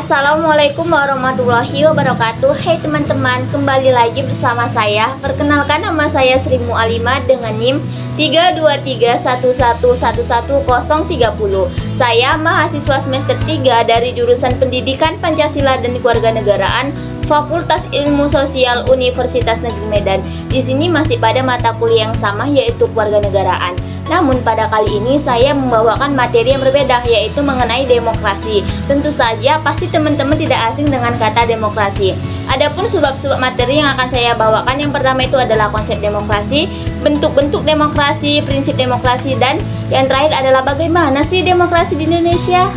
Assalamualaikum warahmatullahi wabarakatuh. Hai teman-teman, kembali lagi bersama saya. Perkenalkan, nama saya Sri Mu'alimah dengan NIM 32311111030. Saya mahasiswa semester 3 dari jurusan Pendidikan Pancasila dan Kewarganegaraan Fakultas Ilmu Sosial Universitas Negeri Medan. Di sini masih pada mata kuliah yang sama, yaitu kewarganegaraan. Namun pada kali ini saya membawakan materi yang berbeda, yaitu mengenai demokrasi. Tentu saja pasti teman-teman tidak asing dengan kata demokrasi. Adapun subbab-subbab materi yang akan saya bawakan, yang pertama itu adalah konsep demokrasi, bentuk-bentuk demokrasi, prinsip demokrasi, dan yang terakhir adalah bagaimana sih demokrasi di Indonesia.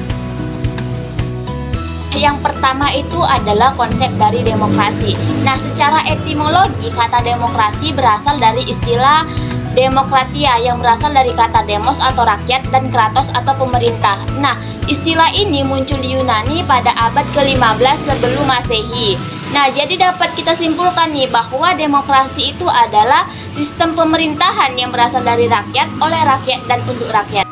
Yang pertama itu adalah konsep dari demokrasi. Nah, secara etimologi kata demokrasi berasal dari istilah demokratia yang berasal dari kata demos atau rakyat dan kratos atau pemerintah. Nah, istilah ini muncul di Yunani pada abad ke-15 sebelum Masehi. Nah, jadi dapat kita simpulkan nih bahwa demokrasi itu adalah sistem pemerintahan yang berasal dari rakyat, oleh rakyat, dan untuk rakyat.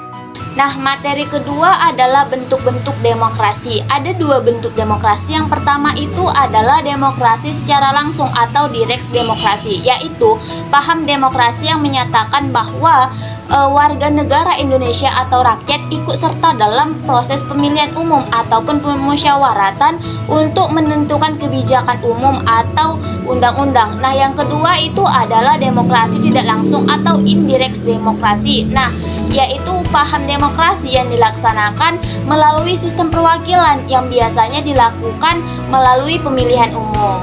Nah, materi kedua adalah bentuk-bentuk demokrasi. Ada dua bentuk demokrasi. Yang pertama itu adalah demokrasi secara langsung atau direct demokrasi, yaitu paham demokrasi yang menyatakan bahwa warga negara Indonesia atau rakyat ikut serta dalam proses pemilihan umum ataupun pemusyawaratan untuk menentukan kebijakan umum atau undang-undang. Nah, yang kedua itu adalah demokrasi tidak langsung atau indirect demokrasi. Nah, yaitu paham demokrasi yang dilaksanakan melalui sistem perwakilan yang biasanya dilakukan melalui pemilihan umum.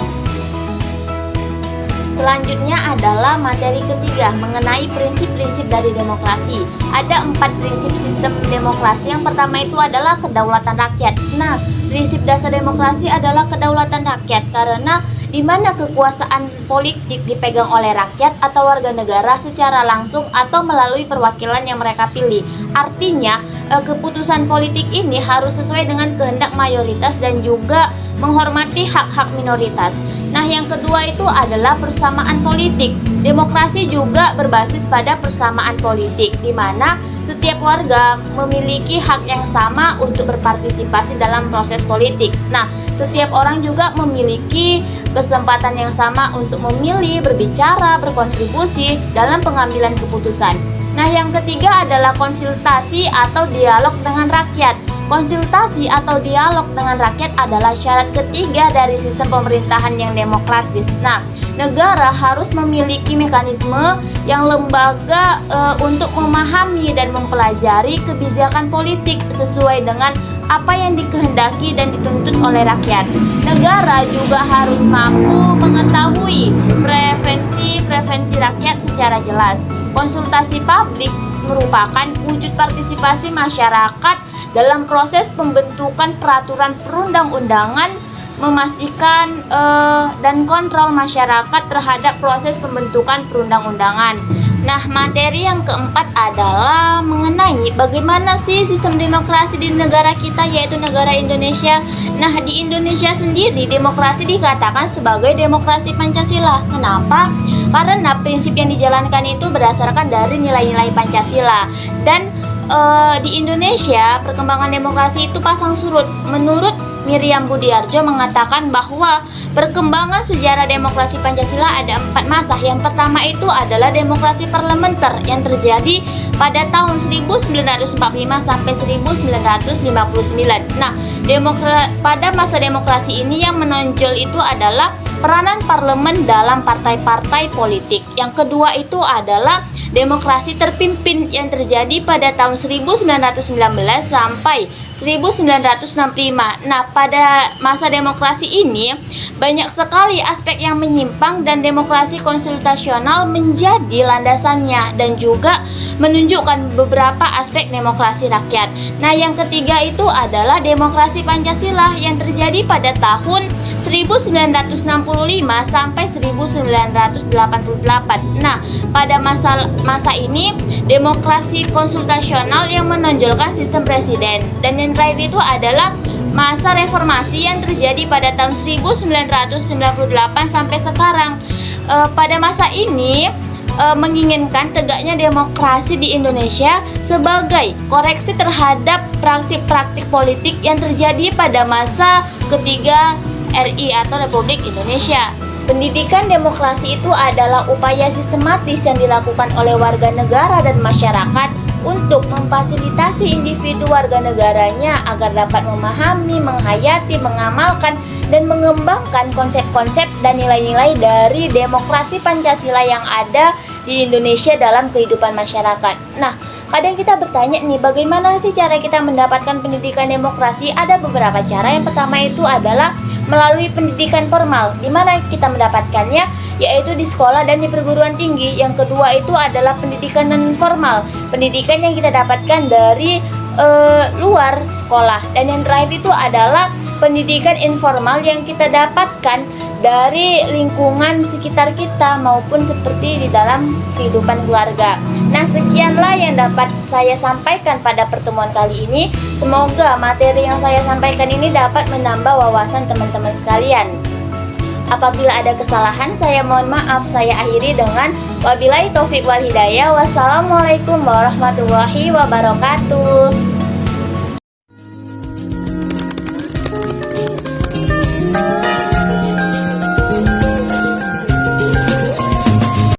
Selanjutnya adalah materi ketiga mengenai prinsip-prinsip dari demokrasi. Ada 4 prinsip sistem demokrasi. Yang pertama itu adalah kedaulatan rakyat. Nah, prinsip dasar demokrasi adalah kedaulatan rakyat karena di mana kekuasaan politik dipegang oleh rakyat atau warga negara secara langsung atau melalui perwakilan yang mereka pilih. Artinya, keputusan politik ini harus sesuai dengan kehendak mayoritas dan juga menghormati hak-hak minoritas. Nah, yang kedua itu adalah persamaan politik. Demokrasi juga berbasis pada persamaan politik, di mana setiap warga memiliki hak yang sama untuk berpartisipasi dalam proses politik. Nah, setiap orang juga memiliki kesempatan yang sama untuk memilih, berbicara, berkontribusi dalam pengambilan keputusan. Nah, yang ketiga adalah konsultasi atau dialog dengan rakyat. Konsultasi atau dialog dengan rakyat adalah syarat ketiga dari sistem pemerintahan yang demokratis. Nah, negara harus memiliki mekanisme yang lembaga untuk memahami dan mempelajari kebijakan politik sesuai dengan apa yang dikehendaki dan dituntut oleh rakyat. Negara juga harus mampu mengetahui preferensi rakyat secara jelas. Konsultasi publik merupakan wujud partisipasi masyarakat dalam proses pembentukan peraturan perundang-undangan, memastikan dan kontrol masyarakat terhadap proses pembentukan perundang-undangan. Nah, materi yang keempat adalah mengenai bagaimana sih sistem demokrasi di negara kita, yaitu negara Indonesia. Nah, di Indonesia sendiri demokrasi dikatakan sebagai demokrasi Pancasila. Kenapa? Karena prinsip yang dijalankan itu berdasarkan dari nilai-nilai Pancasila. Dan di Indonesia perkembangan demokrasi itu pasang surut. Menurut Miriam Budiarjo mengatakan bahwa perkembangan sejarah demokrasi Pancasila ada 4 masa. Yang pertama itu adalah demokrasi parlementer yang terjadi pada tahun 1945 sampai 1959. Nah, pada masa demokrasi ini yang menonjol itu adalah peranan parlemen dalam partai-partai politik. Yang kedua itu adalah demokrasi terpimpin yang terjadi pada tahun 1919 sampai 1965. Nah, pada masa demokrasi ini banyak sekali aspek yang menyimpang dan demokrasi konsultasional menjadi landasannya dan juga menunjukkan beberapa aspek demokrasi rakyat. Nah, yang ketiga itu adalah demokrasi Pancasila yang terjadi pada tahun 1965 sampai 1988. Nah, pada masa ini demokrasi konsultasional yang menonjolkan sistem presiden. Dan yang terakhir itu adalah masa reformasi yang terjadi pada tahun 1998 sampai sekarang. Pada masa ini menginginkan tegaknya demokrasi di Indonesia sebagai koreksi terhadap praktik-praktik politik yang terjadi pada masa ketiga RI atau Republik Indonesia. Pendidikan demokrasi itu adalah upaya sistematis yang dilakukan oleh warga negara dan masyarakat untuk memfasilitasi individu warga negaranya agar dapat memahami, menghayati, mengamalkan, dan mengembangkan konsep-konsep dan nilai-nilai dari demokrasi Pancasila yang ada di Indonesia dalam kehidupan masyarakat. Nah, kadang kita bertanya nih, bagaimana sih cara kita mendapatkan pendidikan demokrasi? Ada beberapa cara. Yang pertama itu adalah melalui pendidikan formal, di mana kita mendapatkannya yaitu di sekolah dan di perguruan tinggi. Yang kedua itu adalah pendidikan non formal, pendidikan yang kita dapatkan dari luar sekolah. Dan yang terakhir itu adalah pendidikan informal yang kita dapatkan dari lingkungan sekitar kita maupun seperti di dalam kehidupan keluarga. Nah, sekianlah yang dapat saya sampaikan pada pertemuan kali ini. Semoga materi yang saya sampaikan ini dapat menambah wawasan teman-teman sekalian. Apabila ada kesalahan, saya mohon maaf. Saya akhiri dengan wabillahi taufik wal hidayah. Wassalamualaikum warahmatullahi wabarakatuh.